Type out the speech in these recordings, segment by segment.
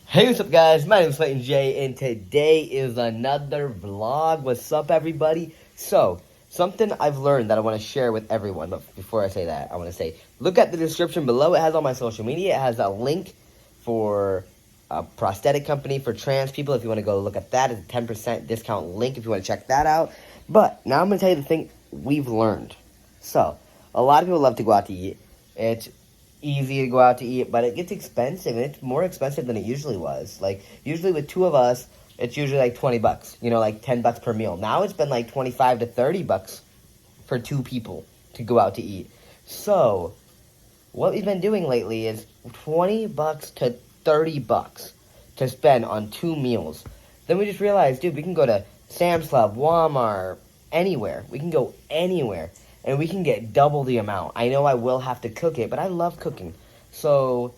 Hey, what's up, guys? My name is Clayton J, and today is another vlog. What's up, everybody? So, something I've learned that I want to share with everyone, but before I say that, I want to say, look at the description below. It has all my social media. It has a link for a prosthetic company for trans people. If you want to go look at that, it's a 10% discount link if you want to check that out. But, now I'm going to tell you the thing we've learned. So, a lot of people love to go out to eat. It's easy to go out to eat, but it gets expensive, and it's more expensive than it usually was. Like, usually with two of us, it's usually like 20 bucks, you know, like 10 bucks per meal. Now it's been like 25 to 30 bucks for two people to go out to eat. So, what we've been doing lately is 20 bucks to 30 bucks to spend on two meals. Then we just realized, dude, we can go to Sam's Club, Walmart, anywhere. We can go anywhere. And we can get double the amount. I know I will have to cook it, but I love cooking. So,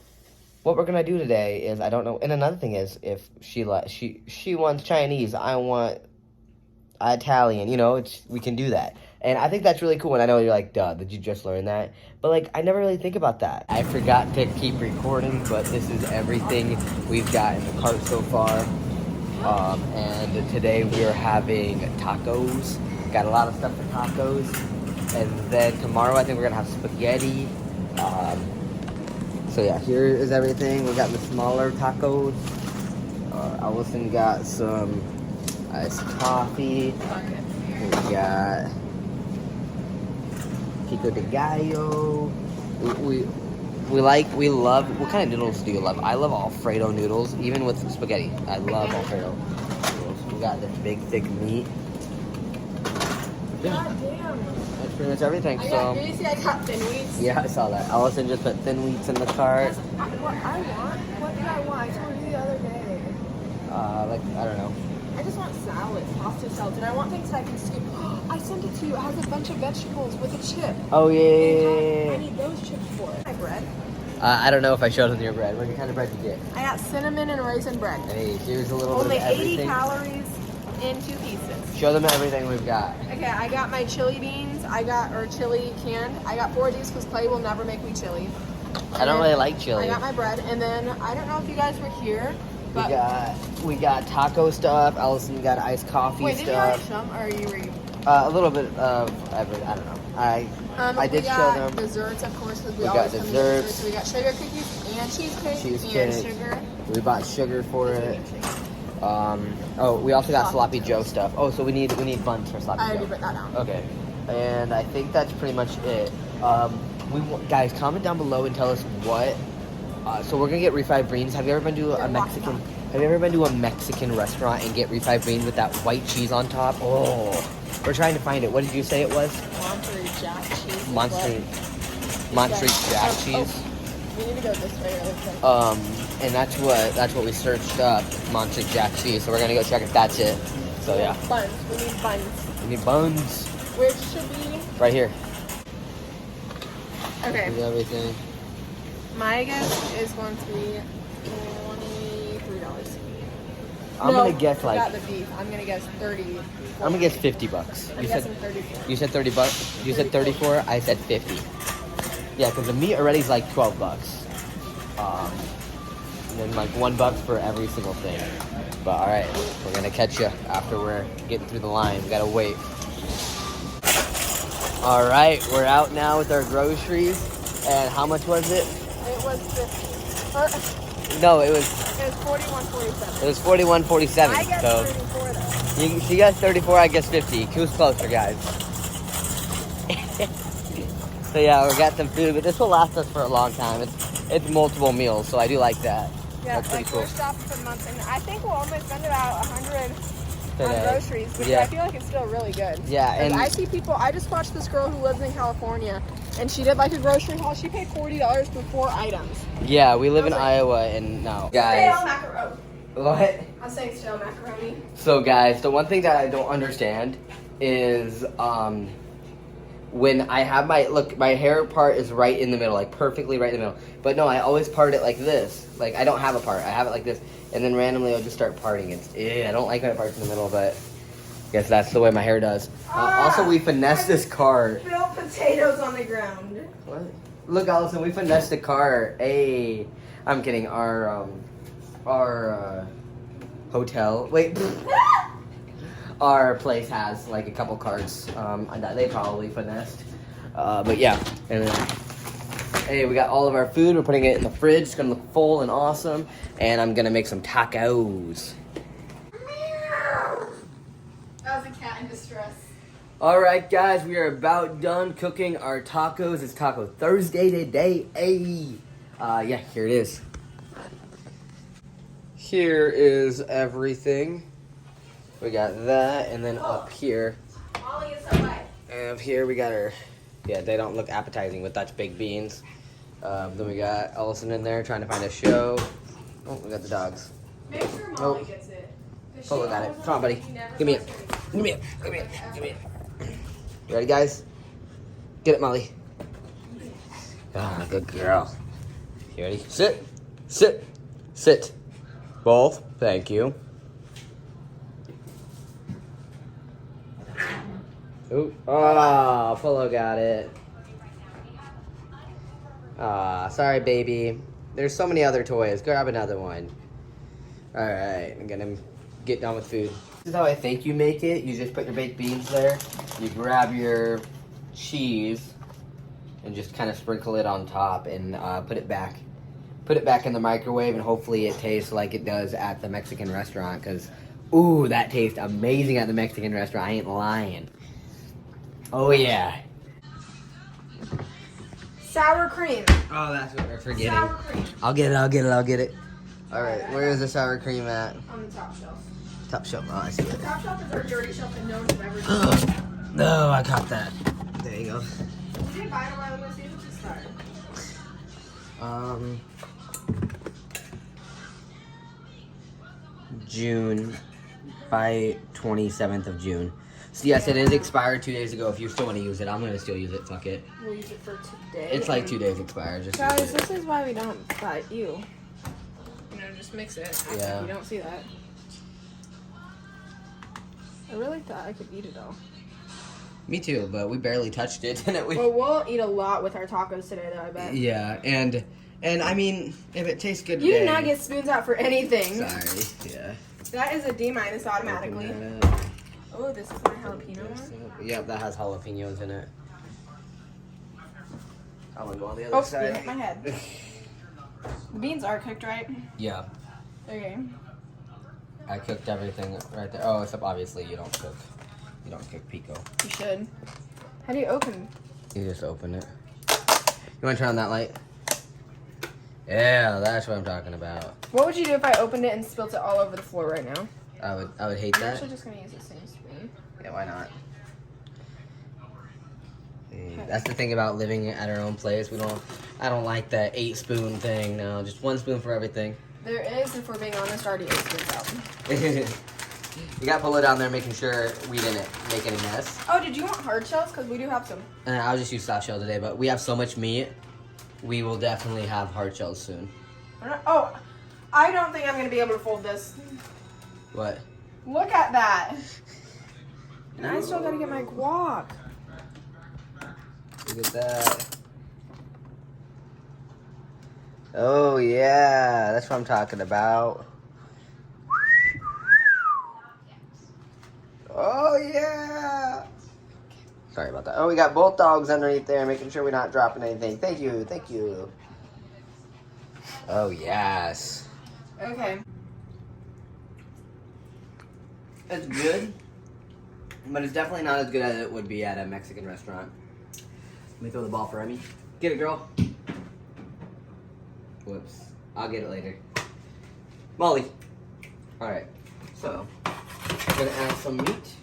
what we're gonna do today is, I don't know. And another thing is, if she wants Chinese, I want Italian. You know, we can do that. And I think that's really cool. And I know you're like, duh, did you just learn that? But like, I never really think about that. I forgot to keep recording, but this is everything we've got in the cart so far. And today we are having tacos. Got a lot of stuff for tacos. And then tomorrow I think we're gonna have spaghetti. So yeah, here is everything. We got the smaller tacos. Allison got some iced coffee. We got pico de gallo. We love, what kind of noodles do you love? I love Alfredo noodles, even with spaghetti. I love Alfredo noodles. We got this big thick meat. Yeah. God damn. That's pretty much everything. I got thin wheats. Yeah, I saw that. Allison just put thin wheats in the cart. What did I want? I told you the other day. I don't know. I just want salads, pasta salads, and I want things that I can scoop. I sent it to you. It has a bunch of vegetables with a chip. Oh, yeah. I need those chips for it. My bread. I don't know if I showed them your bread. What kind of bread did you get? I got cinnamon and raisin bread. Hey, here's a little Only bit of everything. Only 80 calories in 2 pieces. Show them everything we've got. Okay, I got my chili beans. Or chili canned. I got 4 of these because Clay will never make me chili. I don't really like chili. I got my bread, and then I don't know if you guys were here. We got taco stuff. Allison got iced coffee stuff. Wait, did you already show them, or are you reading? A little bit of everything. I don't know. I did show them. Desserts, of course, because we got always desserts. So we got sugar cookies and cheesecake. And sugar. We bought sugar for it. We also got sloppy Joe stuff. Oh, so we need buns for sloppy Joe. I already put that down. Okay, and I think that's pretty much it. Guys, comment down below and tell us what. So we're gonna get refried beans. Have you ever been to a Mexican? Have you ever been to a Mexican restaurant and get refried beans with that white cheese on top? Oh, we're trying to find it. What did you say it was? Monterey Jack cheese. Monterey Jack cheese. We need to go this way really quick. And that's what we searched up, Monterey Jack cheese. So we're gonna go check if that's it. So yeah. Buns. We need buns. We need buns. Which should be right here. Okay. Here's everything. My guess is going to be $23. I'm gonna guess like. I got the beef. I'm gonna guess 30. I'm gonna guess $50. I'm guessing 34. You said 30 bucks. You said 34. I said 50. Yeah, because the meat already is like 12 bucks. And then like $1 for every single thing. But all right, we're gonna catch you after we're getting through the line. We gotta wait. All right, we're out now with our groceries. And how much was it? It was 50. No, it was 41.47. It was 41.47. I guess so 34 though. she got 34. I guess 50. Who's closer, guys? So yeah, we got some food, but this will last us for a long time. It's multiple meals, so I do like that. Yeah, that's pretty like cool. We're stopping for months, and I think we'll only spend about 100 today on groceries, which I feel like it's still really good. Yeah, and I see people. I just watched this girl who lives in California, and she did like a grocery haul. She paid $40 for 4 items. Yeah, we live in Iowa, and no, guys. Stale macaroni. What? I'm saying stale macaroni. So guys, the one thing that I don't understand is when I have my hair part is right in the middle, like perfectly right in the middle. But no, I always part it like this. Like I don't have a part. I have it like this, and then randomly I'll just start parting it. I don't like when it parts in the middle, but I guess that's the way my hair does. Also, we finessed this car. Spilled potatoes on the ground. What? Look, Allison, we finessed the car. Hey, I'm kidding. Our our hotel. Wait. Our place has like a couple carts that they probably finessed. But yeah. And then, hey, we got all of our food. We're putting it in the fridge. It's gonna look full and awesome. And I'm gonna make some tacos. That was a cat in distress. All right, guys, we are about done cooking our tacos. It's Taco Thursday today. Hey, yeah, here it is. Here is everything. We got that, and then up here. Molly is so wet. And up here we got our. Yeah, they don't look appetizing with Dutch baked beans. Then we got Ellison in there trying to find a show. Oh, we got the dogs. Make sure Molly gets it. Polo got it. Come on, buddy. Give me it. Give me it. Give me it. Give me it. You ready, guys? Get it, Molly. Ah, good girl. You ready? Sit. Sit. Sit. Both. Thank you. Ooh. Oh, Polo got it. Ah, sorry, baby. There's so many other toys. Grab another one. All right, I'm gonna get done with food. This is how I think you make it. You just put your baked beans there. You grab your cheese and just kind of sprinkle it on top and put it back. Put it back in the microwave and hopefully it tastes like it does at the Mexican restaurant. Cause, ooh, that tastes amazing at the Mexican restaurant. I ain't lying. Oh yeah. Sour cream. Oh, that's what we're forgetting. Sour cream. I'll get it. I'll get it. I'll get it. All right, where is the sour cream at? On the top shelf. Top shelf. Oh, I see it. The top shelf is our dirty shelf and no one's ever done. No, I caught that. There you go. Did you buy the one with you? Just start. June, by 27th of June. So yes, it is expired 2 days ago. If you still want to use it, I'm gonna still use it. Fuck it. We'll use it for today. It's like 2 days expired. Just Guys, use it. this is why we don't buy you. You know, just mix it. Yeah. You don't see that. I really thought I could eat it all. Me too, but we barely touched it, didn't we? Well, we'll eat a lot with our tacos today, though, I bet. Yeah, and I mean, if it tastes good, You today, do not get spoons out for anything. Sorry. Yeah. That is a D- automatically. Open that up. Oh, this is my jalapeno one. Yep, that has jalapenos in it. I'm gonna go on the other Oh, you side. hit my head. The beans are cooked, right? Yeah, Okay. I cooked everything right there. Oh, except obviously you don't cook pico. You should. How do you open? You just open it. You want to turn on that light? Yeah, that's what I'm talking about. What would you do if I opened it and spilt it all over the floor right now? I would hate I'm that. actually just gonna use the same spoon. Yeah, why not? That's the thing about living at our own place. I don't like the 8-spoon thing. No, just 1 spoon for everything. There is, if we're being honest, already 8 spoons out. We got Polo down there making sure we didn't make any mess. Oh, did you want hard shells? Because we do have some. And I'll just use soft shell today, but we have so much meat, we will definitely have hard shells soon. Oh, I don't think I'm gonna be able to fold this. What? Look at that. And I still gotta get my guac. Look at that. Oh yeah, that's what I'm talking about. Oh yeah. Sorry about that. Oh, we got both dogs underneath there, making sure we're not dropping anything. Thank you, thank you. Oh yes. Okay. It's good, but it's definitely not as good as it would be at a Mexican restaurant. Let me throw the ball for Emmy. Get it, girl. Whoops. I'll get it later. Molly. Alright. So, I'm going to add some meat.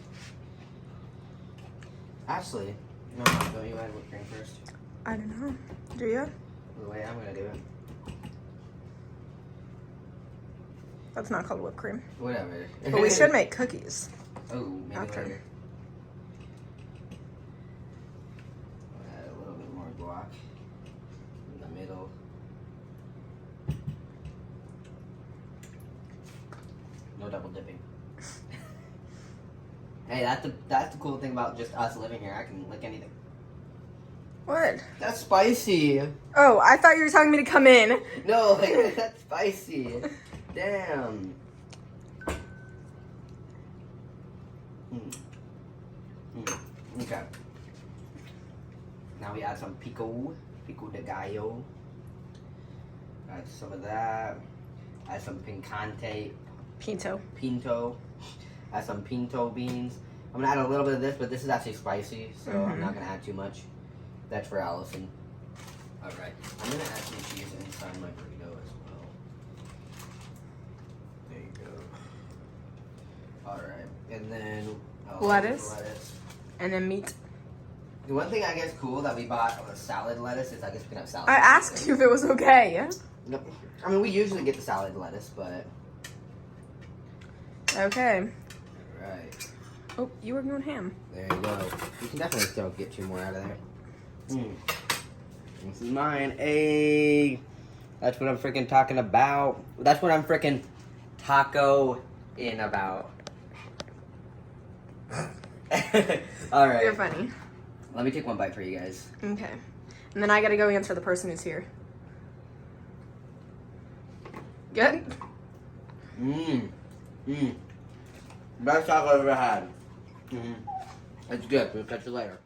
Actually, no, don't you add whipped cream first? I don't know. Do you? The way I'm going to do it. That's not called whipped cream. Whatever. But we should make cookies. Oh, maybe After. later. I'll add a little bit more guac in the middle. No double dipping. Hey, that's the cool thing about just us living here. I can lick anything. What? That's spicy. Oh, I thought you were telling me to come in. No, like, that's spicy. Damn. Okay. Now we add some pico de gallo. Add some of that. Add some pinto. Add some pinto beans. I'm gonna add a little bit of this, but this is actually spicy, so I'm not gonna add too much. That's for Allison. All right. I'm gonna add some cheese inside my burrito as well. There you go. All right, and then Lettuce. lettuce. And then meat. The one thing I guess cool that we bought of a salad lettuce is I guess we can have salad. I asked you if it was okay. Nope. I mean, we usually get the salad lettuce, but. Okay. All right. Oh, you were going ham. There you go. You can definitely still get 2 more out of there. This is mine. Hey, that's what I'm freaking talking about. That's what I'm freaking taco-in about. All right. You're funny. Let me take one bite for you guys. Okay. And then I gotta go answer the person who's here. Good? Best taco I've ever had. It's good. We'll catch you later.